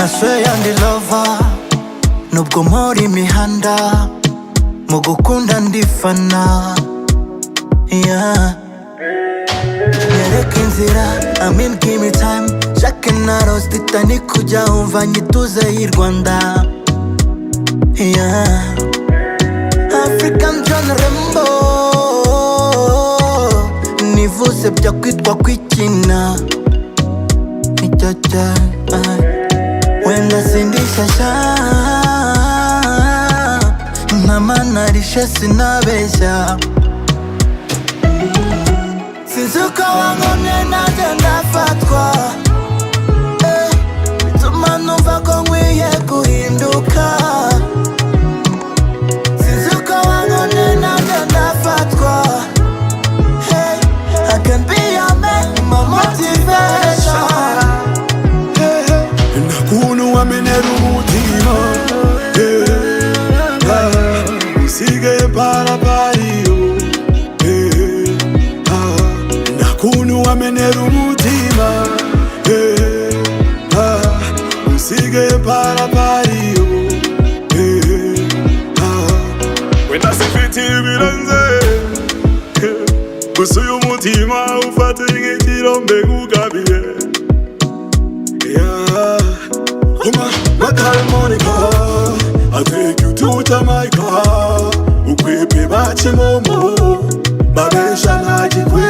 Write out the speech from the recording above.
I swear ndi lover nubwo mpora imihanda mu gukunda ndifana yeah. Nyereka inzira I mean give me time Jacques na Rose Titanic kujya umva nyituze y'i Rwanda yeah. African John Rambo nivuze bya kwitwa kwikina ijaja wenda sindishasha mama narishe sinabeshya sinzi uko wankomye nanjye ndafatwa bituma numva ko nkwiye guhinduka sinzi uko wankomye nanjye ndafatwa I can be your man, my motivation Nakunu wamenera umutima usigaye parapariyo Nakunu wamenera umutima usigaye parapariyo Wenda sifiti ibirenze gusa uyu mutima ufata nk'ikirombe kugabiye Makalmonika I'll take you to Jamaica Ukwepe bachimomo Babesha na jikwe